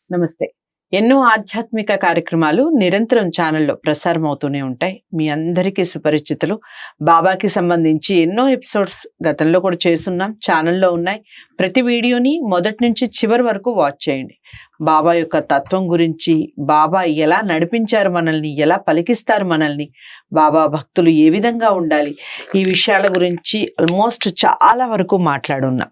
నమస్తే. ఎన్నో ఆధ్యాత్మిక కార్యక్రమాలు నిరంతరం ఛానల్‌లో ప్రసారం అవుతూనే ఉంటాయి. మీ అందరికీ సుపరిచితులు. బాబాకి సంబంధించి ఎన్నో ఎపిసోడ్స్ గతంలో కూడా చేసున్నాం. ఛానల్‌లో ఉన్నాయి. ప్రతి వీడియోని మొదటి నుంచి చివరి వరకు వాచ్ చేయండి. బాబా యొక్క తత్వం గురించి, బాబా ఎలా నడిపించారు మనల్ని, ఎలా పలికిస్తారు మనల్ని, బాబా భక్తులు ఏ విధంగా ఉండాలి, ఈ విషయాల గురించి ఆల్మోస్ట్ చాలా వరకు మాట్లాడున్నాం.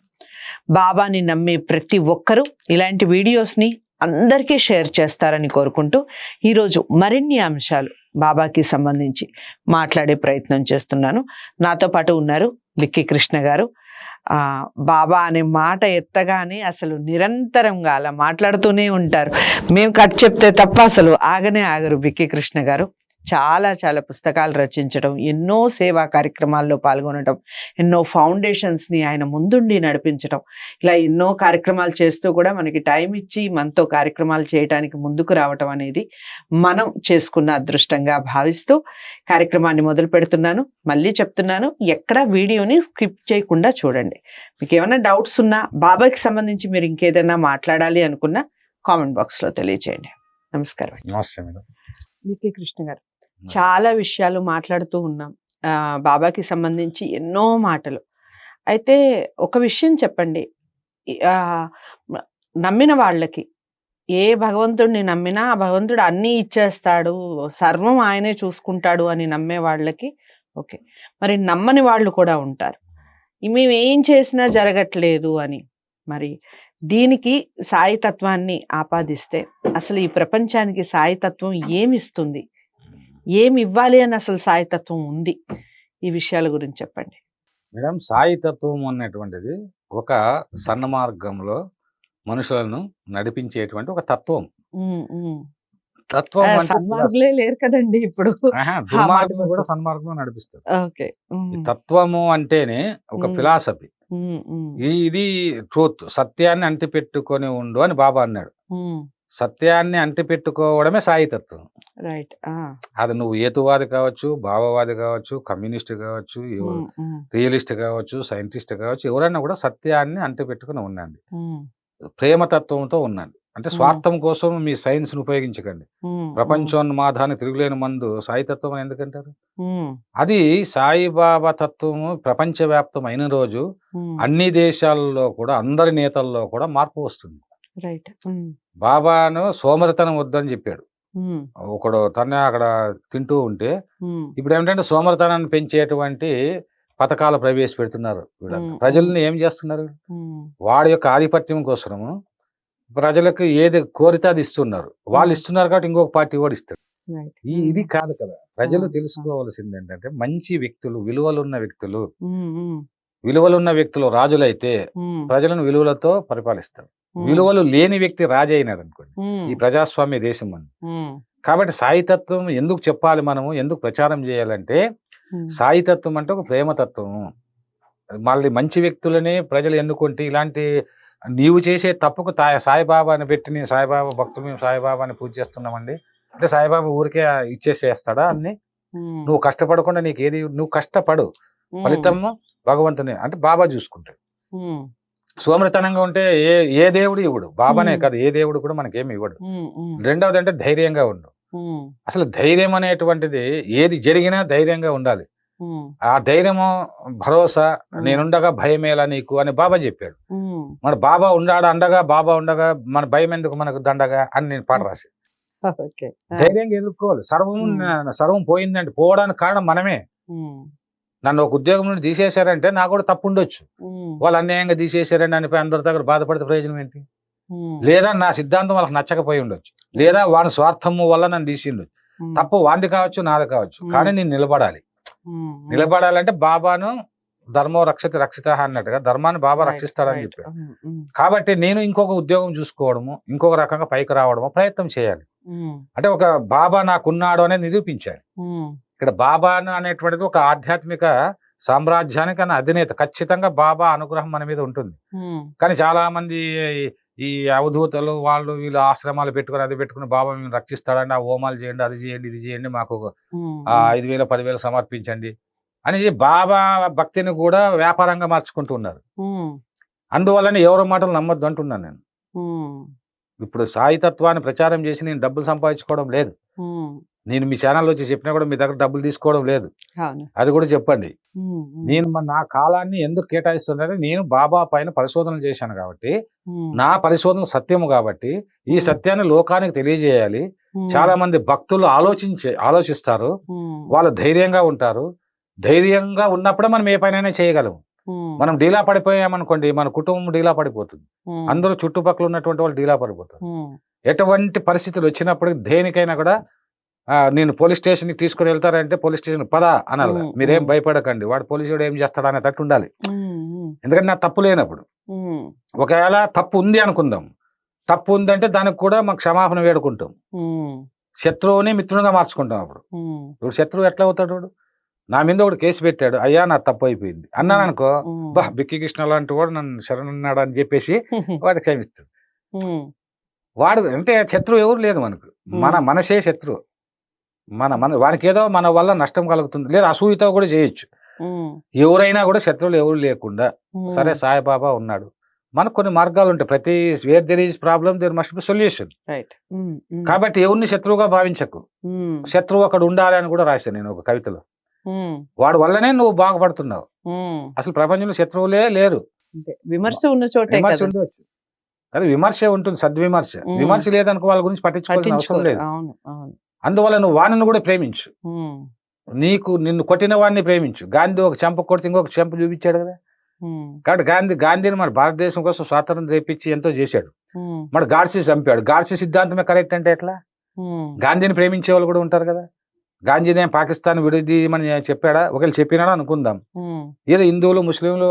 బాబాని నమ్మే ప్రతి ఒక్కరూ ఇలాంటి వీడియోస్ని అందరికీ షేర్ చేస్తారని కోరుకుంటూ ఈరోజు మరిన్ని అంశాలు బాబాకి సంబంధించి మాట్లాడే ప్రయత్నం చేస్తున్నాను. నాతో పాటు ఉన్నారు బిక్కి కృష్ణ గారు. బాబా అనే మాట ఎత్తగానే అసలు నిరంతరంగా అలా మాట్లాడుతూనే ఉంటారు. మేము కట్ చెప్తే తప్ప అసలు ఆగనే ఆగరు బిక్కి కృష్ణ గారు. చాలా చాలా పుస్తకాలు రచించడం, ఎన్నో సేవా కార్యక్రమాల్లో పాల్గొనడం, ఎన్నో ఫౌండేషన్స్ని ఆయన ముందుండి నడిపించడం, ఇలా ఎన్నో కార్యక్రమాలు చేస్తూ కూడా మనకి టైం ఇచ్చి మనతో కార్యక్రమాలు చేయడానికి ముందుకు రావటం అనేది మనం చేసుకున్న అదృష్టంగా భావిస్తూ కార్యక్రమాన్ని మొదలు పెడుతున్నాను. మళ్ళీ చెప్తున్నాను, ఎక్కడ వీడియోని స్కిప్ చేయకుండా చూడండి. మీకు ఏమైనా డౌట్స్ ఉన్నా, బాబాకి సంబంధించి మీరు ఇంకేదైనా మాట్లాడాలి అనుకున్నా కామెంట్ బాక్స్లో తెలియజేయండి. నమస్కారం. నమస్తే మేడం. బిక్కి కృష్ణ గారు, చాలా విషయాలు మాట్లాడుతూ ఉన్నాం. బాబాకి సంబంధించి ఎన్నో మాటలు. అయితే ఒక విషయం చెప్పండి, నమ్మిన వాళ్ళకి, ఏ భగవంతుడిని నమ్మినా ఆ భగవంతుడు అన్నీ ఇచ్చేస్తాడు, సర్వం ఆయనే చూసుకుంటాడు అని నమ్మే వాళ్ళకి ఓకే. మరి నమ్మని వాళ్ళు కూడా ఉంటారు, మేము ఏం చేసినా జరగట్లేదు అని. మరి దీనికి సాయితత్వాన్ని ఆపాదిస్తే అసలు ఈ ప్రపంచానికి సాయితత్వం ఏమిస్తుంది, ఏమి ఇవ్వాలి అని అసలు సాయితత్వం ఉంది, ఈ విషయాల గురించి చెప్పండి మేడం. సాయితత్వం అన్నటువంటిది ఒక సన్మార్గంలో మనుషులను నడిపించేటువంటి ఒక తత్వం. తత్వం అంటే సన్మార్గులే లేరు కదండి ఇప్పుడు. దుర్మార్గం కూడా సన్మార్గంలో నడిపిస్తారు. ఓకే. తత్వము అంటేనే ఒక ఫిలాసఫీ. ఇది ట్రూత్, సత్యాన్ని అంటిపెట్టుకొని ఉండు అని బాబా అన్నాడు. సత్యాన్ని అంటిపెట్టుకోవడమే సాయితత్వం. రైట్. అది నువ్వు ఏతువాది కావచ్చు, భావవాది కావచ్చు, కమ్యూనిస్ట్ కావచ్చు, రియలిస్ట్ కావచ్చు, సైంటిస్ట్ కావచ్చు, ఎవరైనా కూడా సత్యాన్ని అంటిపెట్టుకుని ఉండండి, ప్రేమతత్వంతో ఉండండి. అంటే స్వార్థం కోసం మీ సైన్స్ ను ఉపయోగించకండి. ప్రపంచోన్మాదాన్ని తిరుగులేని మందు సాయితత్వం అని ఎందుకంటారు? అది సాయిబాబా తత్వము ప్రపంచవ్యాప్తం అయిన రోజు అన్ని దేశాల్లో కూడా, అందరి నేతల్లో కూడా మార్పు వస్తుంది. బాబాను సోమరితనం వద్దని చెప్పాడు. ఒకడు తనే అక్కడ తింటూ ఉంటే ఇప్పుడు ఏమిటంటే సోమరితనాన్ని పెంచేటువంటి పథకాలు ప్రవేశపెడుతున్నారు. ప్రజల్ని ఏం చేస్తున్నారు? వాడి యొక్క ఆధిపత్యం కోసము ప్రజలకు ఏది కోరితే అది ఇస్తున్నారు. వాళ్ళు ఇస్తున్నారు కాబట్టి ఇంకొక పార్టీ కూడా ఇస్తారు. ఇది కాదు కదా. ప్రజలు తెలుసుకోవాల్సింది ఏంటంటే, మంచి వ్యక్తులు, విలువలున్న వ్యక్తులు, విలువలున్న వ్యక్తులు రాజులైతే ప్రజలను విలువలతో పరిపాలిస్తారు. విలువలు లేని వ్యక్తి రాజు అయినాడు అనుకోండి, ఈ ప్రజాస్వామ్య దేశం అని. కాబట్టి సాయితత్వం ఎందుకు చెప్పాలి, మనము ఎందుకు ప్రచారం చేయాలంటే, సాయితత్వం అంటే ఒక ప్రేమతత్వము. మళ్ళీ మంచి వ్యక్తులనే ప్రజలు ఎన్నుకుంటే, ఇలాంటి నీవు చేసే తప్పుకు సాయిబాబాని పెట్టి, నేను సాయిబాబా భక్తులు, మేము సాయిబాబాని పూజ చేస్తున్నామండి అంటే సాయిబాబా ఊరికే ఇచ్చేసేస్తాడా అన్ని? నువ్వు కష్టపడకుండా నీకు ఏది, నువ్వు కష్టపడు, ఫలితము భగవంతుని అంటే బాబా చూసుకుంటాడు. సోమరితనంగా ఉంటే ఏ దేవుడు ఇవ్వడు, బాబానే కాదు ఏ దేవుడు కూడా మనకేమి ఇవ్వడు. రెండవది అంటే ధైర్యంగా ఉండు. అసలు ధైర్యం అనేటువంటిది ఏది జరిగినా ధైర్యంగా ఉండాలి. ఆ ధైర్యము, భరోసా, నేనుండగా భయమేలా నీకు అని బాబా చెప్పాడు. మన బాబా ఉండాడు అండగా, బాబా ఉండగా మన భయం ఎందుకు మనకు దండగా అని నేను పాట రాసి. ధైర్యంగా ఎదుర్కోవాలి. సర్వం పోయిందంటే పోవడానికి కారణం మనమే. నన్ను ఒక ఉద్యోగం నుండి తీసేశారంటే నాకు కూడా తప్పు ఉండొచ్చు. వాళ్ళు అన్యాయంగా తీసేశారని అనిపోయి అందరి దగ్గర బాధపడితే ప్రయోజనం ఏంటి? లేదా నా సిద్ధాంతం వాళ్ళకి నచ్చకపోయి ఉండొచ్చు, లేదా వాడి స్వార్థము వల్ల నన్ను తీసి ఉండొచ్చు. తప్పు వాడిది కావచ్చు, నాది కావచ్చు, కానీ నేను నిలబడాలి. నిలబడాలంటే బాబాను ధర్మో రక్షతి రక్షిత అన్నట్టుగా ధర్మాన్ని బాబా రక్షిస్తాడని చెప్పాడు. కాబట్టి నేను ఇంకొక ఉద్యోగం చూసుకోవడము, ఇంకొక రకంగా పైకి రావడము ప్రయత్నం చేయాలి. అంటే ఒక బాబా నాకున్నాడు అనేది నిరూపించాడు. ఇక్కడ బాబా అనేటువంటిది ఒక ఆధ్యాత్మిక సామ్రాజ్యానికి అధినేత. ఖచ్చితంగా బాబా అనుగ్రహం మన మీద ఉంటుంది. కానీ చాలా మంది ఈ అవధూతలు వాళ్ళు వీళ్ళు ఆశ్రమాలు పెట్టుకుని అది పెట్టుకుని బాబా మేము రక్షిస్తాడండి, ఆ హోమాలు చేయండి, అది చేయండి, ఇది చేయండి, మాకు 5,000 10,000 సమర్పించండి అని బాబా భక్తిని కూడా వ్యాపారంగా మార్చుకుంటూ ఉన్నారు. అందువల్లనే ఎవరి మాటలు నమ్మొద్దు అంటున్నాను నేను. ఇప్పుడు సాయి తత్వాన్ని ప్రచారం చేసి నేను డబ్బులు సంపాదించుకోవడం లేదు. నేను మీ ఛానల్ వచ్చి చెప్పినా కూడా మీ దగ్గర డబ్బులు తీసుకోవడం లేదు. అది కూడా చెప్పండి. నేను నా కాలాన్ని ఎందుకు కేటాయిస్తున్నానంటే నేను బాబా పైన పరిశోధనలు చేశాను కాబట్టి, నా పరిశోధన సత్యము కాబట్టి ఈ సత్యాన్ని లోకానికి తెలియజేయాలి. చాలా మంది భక్తులు ఆలోచిస్తారు, వాళ్ళు ధైర్యంగా ఉంటారు. ధైర్యంగా ఉన్నప్పుడే మనం ఏ పనైనా చేయగలం. మనం డీలా పడిపోయామనుకోండి, మన కుటుంబం డీలా పడిపోతుంది. అందరూ చుట్టుపక్కల ఉన్నటువంటి వాళ్ళు డీలా పడిపోతారు. ఎటువంటి పరిస్థితులు వచ్చినప్పటికీ దేనికైనా కూడా నేను పోలీస్ స్టేషన్కి తీసుకుని వెళ్తారంటే పోలీస్ స్టేషన్ పదా అనాలి. మీరేం భయపడకండి, వాడు పోలీసుడు ఏం చేస్తాడు అనే తట్టు ఉండాలి. ఎందుకంటే నా తప్పు లేనప్పుడు. ఒకవేళ తప్పు ఉంది అనుకుందాం, తప్పు ఉందంటే దానికి కూడా మాకు క్షమాపణ వేడుకుంటాం. శత్రువుని మిత్రునిగా మార్చుకుంటాం. అప్పుడు ఇప్పుడు శత్రువు ఎట్లా అవుతాడు? నా మీద ఒకటి కేసు పెట్టాడు, అయ్యా నా తప్పు అయిపోయింది అన్నాను అనుకో, బిక్కి కృష్ణ లాంటి వాడు నన్ను శరణన్నాడు అని చెప్పేసి వాడు క్షమిస్తాడు. వాడు అంటే శత్రువు ఎవరు లేదు మనకు, మన మనసే శత్రువు. వానికి ఏదో మన వల్ల నష్టం కలుగుతుంది, లేదా అసూయతో కూడా చేయొచ్చు. ఎవరైనా కూడా శత్రువులు ఎవరు లేకుండా సరే సాయిబాబా ఉన్నాడు, మనకు కొన్ని మార్గాలు ఉంటాయి. ప్రతి where there is problem there must be solution. కాబట్టి ఎవరిని శత్రువుగా భావించకు. శత్రువు అక్కడ ఉండాలి అని కూడా రాశాను నేను ఒక కవితలో. వాడి వల్లనే నువ్వు బాగుపడుతున్నావు. అసలు ప్రపంచంలో శత్రువులే లేరు. విమర్శ ఉన్న చోట విమర్శ ఉండవచ్చు, కానీ విమర్శ ఉంటుంది, సద్విమర్శ. విమర్శ లేదనుకో వాళ్ళ గురించి పట్టించుకోవాల్సిన అవసరం లేదు. అందువల్ల నువ్వు వాడిని కూడా ప్రేమించు. నిన్ను కొట్టిన వాడిని ప్రేమించు. గాంధీ ఒక చెంప కొడితే ఇంకొక చెంప చూపించాడు కదా. కాబట్టి గాంధీని మన భారతదేశం కోసం స్వాతంత్రం తెప్పించి ఎంతో చేశాడు. మరి గాడ్సే చంపాడు. గాడ్సే సిద్ధాంతమే కరెక్ట్ అంటే ఎట్లా? గాంధీని ప్రేమించే వాళ్ళు కూడా ఉంటారు కదా. గాంధీనే పాకిస్తాన్ విడదీయమని చెప్పాడా? ఒకవేళ చెప్పినాడా అనుకుందాం. ఏదో హిందువులు ముస్లింలు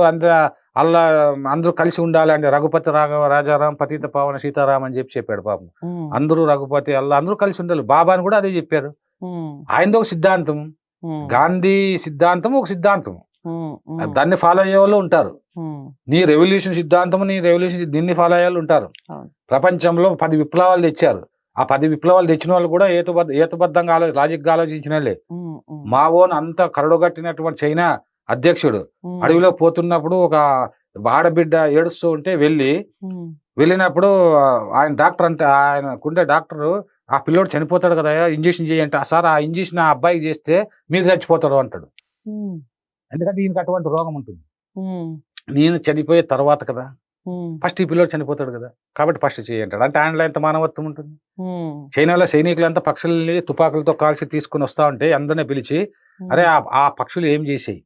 అందరూ కలిసి ఉండాలంటే రఘుపతి రాఘవ రాజారాం పతిత పావన సీతారాం అని చెప్పాడు. పాపం అందరూ రఘుపతి అందరూ కలిసి ఉండాలి. బాబాని కూడా అదే చెప్పారు. ఆయనది ఒక సిద్ధాంతం, గాంధీ సిద్ధాంతం ఒక సిద్ధాంతం, దాన్ని ఫాలో అయ్యే వాళ్ళు ఉంటారు. నీ రెవల్యూషన్ సిద్ధాంతం దీన్ని ఫాలో అయ్యే వాళ్ళు ఉంటారు. ప్రపంచంలో 10 విప్లవాలు తెచ్చారు. ఆ 10 విప్లవాలు తెచ్చిన వాళ్ళు కూడా ఏతుబద్ధంగా లాజిక్ గా ఆలోచించిన వాళ్ళే. మావోన్ అంత కరడుగట్టినటువంటి చైనా అధ్యక్షుడు అడవిలో పోతున్నప్పుడు ఒక ఆడబిడ్డ ఏడుస్తూ ఉంటే వెళ్ళినప్పుడు ఆయన డాక్టర్ అంటే ఆయనకుండే డాక్టర్, ఆ పిల్లోడు చనిపోతాడు కదా, ఇంజక్షన్ చేయంటే, సార్ ఆ ఇంజక్షన్ ఆ అబ్బాయికి చేస్తే మీరు చచ్చిపోతాడు అంటాడు. ఎందుకంటే ఈయనకి అటువంటి రోగం ఉంటుంది. నేను చనిపోయే తర్వాత కదా, ఫస్ట్ ఈ పిల్లోడు చనిపోతాడు కదా, కాబట్టి ఫస్ట్ చేయంటాడు. అంటే ఆయనలో ఎంత మానవత్వం ఉంటుంది. చైనాలో సైనికులంతా పక్షుల్ని తుపాకులతో కాల్చి తీసుకుని వస్తా ఉంటే అందరినీ పిలిచి, అరే ఆ పక్షులు ఏం చేసాయి?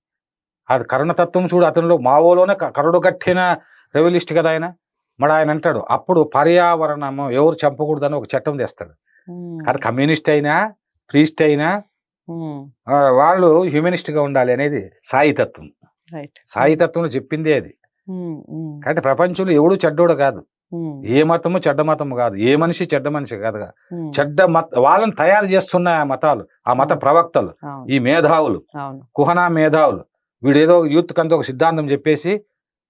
అది కరుణతత్వం చూడు. అతనిలో మావోలోనే కరుడు కట్టిన రెవల్యూస్ట్ కదా ఆయన. మరి ఆయన అంటాడు, అప్పుడు పర్యావరణము ఎవరు చంపకూడదని ఒక చట్టం తెస్తాడు. అది కమ్యూనిస్ట్ అయినా ప్రీస్ట్ అయినా వాళ్ళు హ్యూమనిస్ట్ గా ఉండాలి అనేది సాయితత్వం. సాయితత్వంలో చెప్పిందే అది. కాబట్టి ప్రపంచంలో ఎవడు చెడ్డోడు కాదు, ఏ మతము చెడ్డ మతము కాదు, ఏ మనిషి చెడ్డ మనిషి కాదు. చెడ్డ వాళ్ళని తయారు చేస్తున్న ఆ మతాలు, ఆ మత ప్రవక్తలు, ఈ మేధావులు, కుహనా మేధావులు. వీడేదో యూత్ కంతా ఒక సిద్ధాంతం చెప్పేసి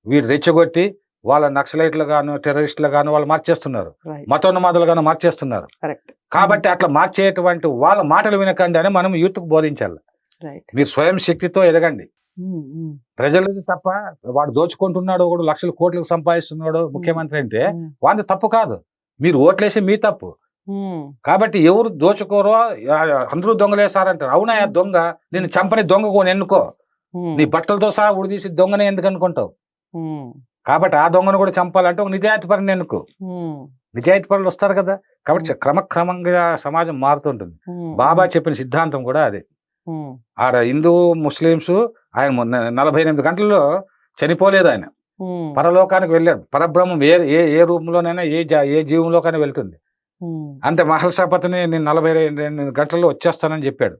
వీడు రెచ్చగొట్టి వాళ్ళ నక్సలైట్లు గాను టెర్రరిస్టులు గాను వాళ్ళు మార్చేస్తున్నారు, మతోన్మాదులు గాను మార్చేస్తున్నారు. కాబట్టి అట్లా మార్చేటువంటి వాళ్ళ మాటలు వినకండి అని మనం యూత్ కు బోధించాలి. మీరు స్వయం శక్తితో ఎదగండి. ప్రజలది తప్ప వాడు దోచుకుంటున్నాడు, ఒకడు లక్షల కోట్లకు సంపాదిస్తున్నాడు ముఖ్యమంత్రి అంటే వాడి తప్పు కాదు, మీరు ఓట్లేసి మీ తప్పు. కాబట్టి ఎవరు దోచుకోరో అందరూ దొంగలేసారంటారు. అవునా దొంగ, నేను చంపని దొంగ ఎన్నుకో, నీ బట్టలతో సహా ఉడిదీసి దొంగనే ఎందుకు అనుకుంటావు? కాబట్టి ఆ దొంగను కూడా చంపాలంటే ఒక నిజాయితీ పరుని ఎన్నుకో. నిజాయితీ పరులు వస్తారు కదా. కాబట్టి క్రమక్రమంగా సమాజం మారుతుంటుంది. బాబా చెప్పిన సిద్ధాంతం కూడా అదే. ఆడ హిందూ ముస్లింస్ ఆయన 48 గంటల్లో చనిపోలేదు. ఆయన పరలోకానికి వెళ్ళాడు. పరబ్రహ్మం ఏ రూపంలోనైనా ఏ జీవంలోకైనా వెళ్తుంది. అంతే మహల్సాపతిని నేను 42 గంటల్లో వచ్చేస్తానని చెప్పాడు.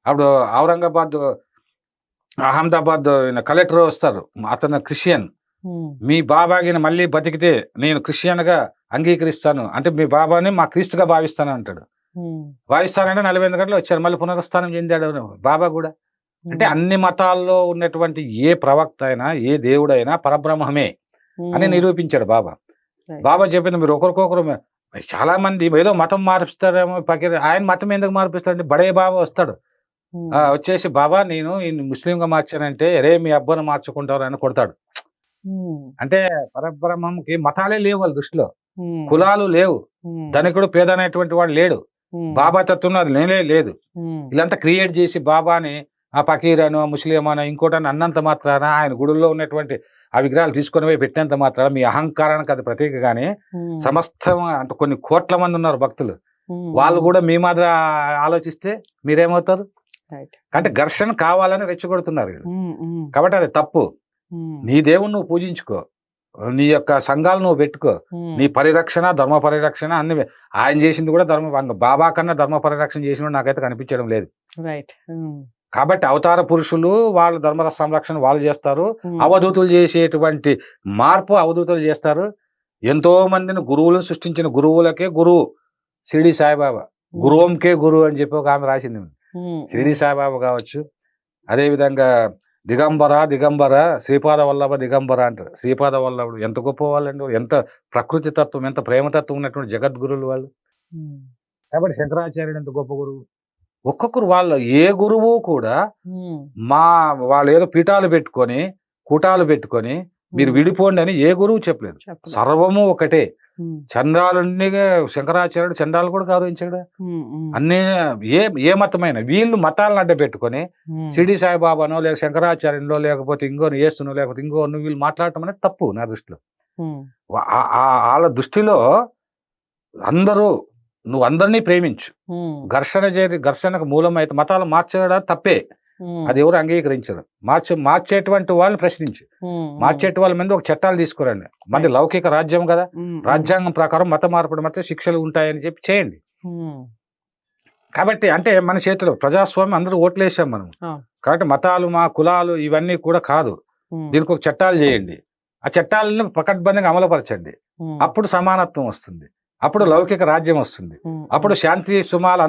అప్పుడు ఔరంగాబాద్ అహ్మదాబాద్ కలెక్టర్ వస్తారు, అతను క్రిస్టియన్. మీ బాబాకి మళ్ళీ బతికితే నేను క్రిస్టియన్ గా అంగీకరిస్తాను అంటే మీ బాబాని మా క్రీస్తుగా భావిస్తాను అంటాడు. భావిస్తానంటే 48 గంటలు వచ్చారు, మళ్ళీ పునరుత్థానం చెందాడు బాబా కూడా. అంటే అన్ని మతాల్లో ఉన్నటువంటి ఏ ప్రవక్త అయినా ఏ దేవుడైనా పరబ్రహ్మమే అని నిరూపించాడు బాబా. బాబా చెప్పింది మీరు ఒకరికొకరు. చాలా మంది ఏదో మతం మార్పిస్తారేమో, ఆయన మతం ఎందుకు మార్పిస్తాడంటే బడే బాబా వస్తాడు, వచ్చేసి బాబా నేను ముస్లింగా మార్చానంటే రే మీ అబ్బాయిని మార్చుకుంటారు అని కొడతాడు. అంటే పరబ్రహ్మంకి మతాలే లేవు వాళ్ళ దృష్టిలో. కులాలు లేవు, ధనికుడు పేద అనేటువంటి వాడు లేడు, బాబా తత్వంలో అది లేదు. ఇలాంతా క్రియేట్ చేసి బాబాని ఆ ఫకీర్ అనో ముస్లిం అనో ఇంకోటని అన్నంత మాత్రాన, ఆయన గుడుల్లో ఉన్నటువంటి ఆ విగ్రహాలు తీసుకొని పోయి పెట్టినంత మాత్రాన మీ అహంకారానికి అది ప్రతీక. కానీ సమస్తం అంటే కొన్ని కోట్ల మంది ఉన్నారు భక్తులు, వాళ్ళు కూడా మీ మాదిరి ఆలోచిస్తే మీరేమవుతారు? అంటే ఘర్షణ కావాలని రెచ్చగొడుతున్నారు కాబట్టి అది తప్పు. నీ దేవుని నువ్వు పూజించుకో, నీ యొక్క సంఘాలు నువ్వు పెట్టుకో, నీ పరిరక్షణ ధర్మ పరిరక్షణ అన్ని ఆయన చేసింది కూడా బాబా కన్నా ధర్మ పరిరక్షణ చేసిన నాకైతే కనిపించడం లేదు. కాబట్టి అవతార పురుషులు వాళ్ళ ధర్మ సంరక్షణ వాళ్ళు చేస్తారు, అవధూతులు చేసేటువంటి మార్పు అవధూతులు చేస్తారు. ఎంతో మందిని గురువులను సృష్టించిన గురువులకే గురువు షిరిడి సాయిబాబా, గురువుంకే గురువు అని చెప్పి ఒక ఆమె రాసింది. షిరిడి సాయిబాబా కావచ్చు, అదేవిధంగా దిగంబర శ్రీపాద వల్లభ దిగంబర అంటారు. శ్రీపాద వల్లభుడు ఎంత గొప్ప వాళ్ళండి, ఎంత ప్రకృతి తత్వం, ఎంత ప్రేమతత్వం ఉన్నటువంటి జగద్గురువులు వాళ్ళు. కాబట్టి శంకరాచార్యుడు ఎంత గొప్ప గురువు. ఒక్కొక్కరు వాళ్ళ ఏ గురువు కూడా వాళ్ళు ఏదో పీఠాలు పెట్టుకొని కూటాలు పెట్టుకొని మీరు విడిపోండి అని ఏ గురువు చెప్పలేదు. సర్వము ఒకటే. చంద్రాలన్నీ శంకరాచార్యుడు చంద్రాలు కూడా గౌరవించాడు. అన్ని ఏ మతమైన వీళ్ళు మతాలను అడ్డ పెట్టుకొని షిరిడి సాయిబాబానో లేక శంకరాచార్యులో లేకపోతే ఇంకోను ఏస్తునో లేకపోతే ఇంకోను వీళ్ళు మాట్లాడటం అనేది తప్పు నా దృష్టిలో. వాళ్ళ దృష్టిలో అందరూ నువ్వు అందరినీ ప్రేమించు, ఘర్షణకు మూలమైతే మతాలు మార్చడం తప్పే, అది ఎవరు అంగీకరించరు. మార్చేటువంటి వాళ్ళని ప్రశ్నించు, మార్చేటి వాళ్ళ మీద ఒక చట్టాలు తీసుకురండి. మంది లౌకిక రాజ్యం కదా, రాజ్యాంగం ప్రకారం మత మార్పిడి మధ్య శిక్షలు ఉంటాయని చెప్పి చేయండి. కాబట్టి అంటే మన చేతిలో ప్రజాస్వామ్యం, అందరూ ఓట్లు వేసాం మనం. కాబట్టి మతాలు మా కులాలు ఇవన్నీ కూడా కాదు, దీనికి ఒక చట్టాలు చేయండి, ఆ చట్టాలను పకడ్బందీగా అమలుపరచండి. అప్పుడు సమానత్వం వస్తుంది, అప్పుడు లౌకిక రాజ్యం వస్తుంది, అప్పుడు శాంతి సుమాలు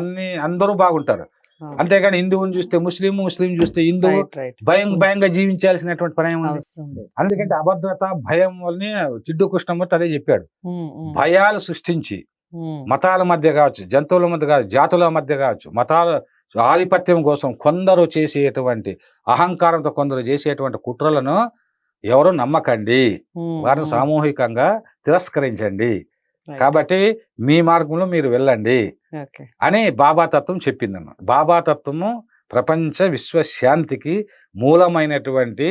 అందరూ బాగుంటారు. అంతేగాని హిందువుని చూస్తే ముస్లిం చూస్తే హిందువు భయంగా జీవించాల్సినటువంటి పని ఏముంది? అందుకంటే అభద్రత భయం వల్లనే జిడ్డు కృష్ణమూర్తి అదే చెప్పాడు. భయాలు సృష్టించి మతాల మధ్య కావచ్చు, జంతువుల మధ్య కావచ్చు, జాతుల మధ్య కావచ్చు, మతాల ఆధిపత్యం కోసం కొందరు చేసేటువంటి అహంకారంతో కొందరు చేసేటువంటి కుట్రలను ఎవరు నమ్మకండి, వారిని సామూహికంగా తిరస్కరించండి. కాబట్టి మీ మార్గంలో మీరు వెళ్ళండి అని బాబా తత్వం చెప్పిందన్న. బాబా తత్వము ప్రపంచ విశ్వశాంతికి మూలమైనటువంటి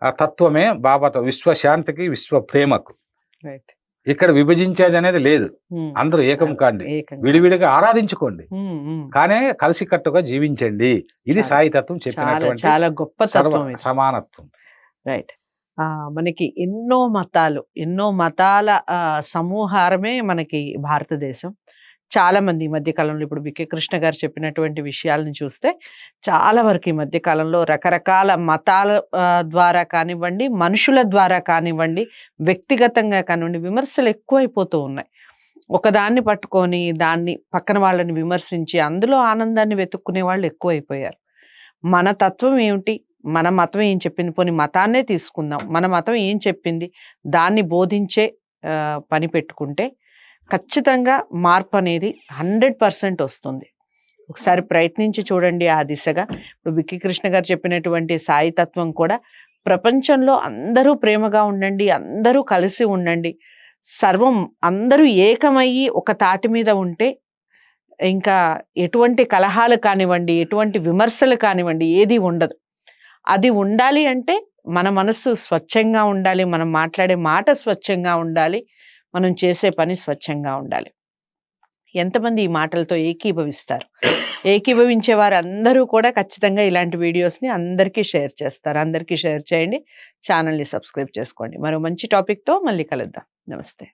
ఆ తత్వమే బాబా తత్వం. విశ్వశాంతికి, విశ్వ ప్రేమకు ఇక్కడ విభజించేది అనేది లేదు. అందరూ ఏకం కాండి, విడివిడిగా ఆరాధించుకోండి, కానీ కలిసికట్టుగా జీవించండి. ఇది సాయి తత్వం చెప్పినటువంటి చాలా గొప్ప సమానత్వం. రైట్. మనకి ఎన్నో మతాల సమూహారమే మనకి భారతదేశం. చాలా మంది ఈ మధ్య కాలంలో ఇప్పుడు బికే కృష్ణ గారు చెప్పినటువంటి విషయాలను చూస్తే చాలా వరకు ఈ మధ్య కాలంలో రకరకాల మతాల ద్వారా కానివ్వండి, మనుషుల ద్వారా కానివ్వండి, వ్యక్తిగతంగా కానివ్వండి, విమర్శలు ఎక్కువైపోతూ ఉన్నాయి. ఒకదాన్ని పట్టుకొని దాన్ని పక్కన వాళ్ళని విమర్శించి అందులో ఆనందాన్ని వెతుక్కునే వాళ్ళు ఎక్కువైపోయారు. మన తత్వం ఏమిటి, మన మతం ఏం చెప్పింది, పోనీ మతాన్నే తీసుకుందాం, మన మతం ఏం చెప్పింది దాన్ని బోధించే పని పెట్టుకుంటే ఖచ్చితంగా మార్పు అనేది 100% వస్తుంది. ఒకసారి ప్రయత్నించి చూడండి ఆ దిశగా. ఇప్పుడు బిక్కి కృష్ణ గారు చెప్పినటువంటి సాయి తత్వం కూడా ప్రపంచంలో అందరూ ప్రేమగా ఉండండి, అందరూ కలిసి ఉండండి, సర్వం అందరూ ఏకమయ్యి ఒక తాటి మీద ఉంటే ఇంకా ఎటువంటి కలహాలు కానివ్వండి, ఎటువంటి విమర్శలు కానివ్వండి ఏది ఉండదు. అది ఉండాలి అంటే మన మనస్సు స్వచ్ఛంగా ఉండాలి, మనం మాట్లాడే మాట స్వచ్ఛంగా ఉండాలి, మనం చేసే పని స్వచ్ఛంగా ఉండాలి. ఎంతమంది ఈ మాటలతో ఏకీభవిస్తారు? ఏకీభవించే వారు అందరూ కూడా ఖచ్చితంగా ఇలాంటి వీడియోస్ని అందరికీ షేర్ చేస్తారు. అందరికీ షేర్ చేయండి, ఛానల్ని సబ్స్క్రైబ్ చేసుకోండి. మరో మంచి టాపిక్తో మళ్ళీ కలుద్దాం. నమస్తే.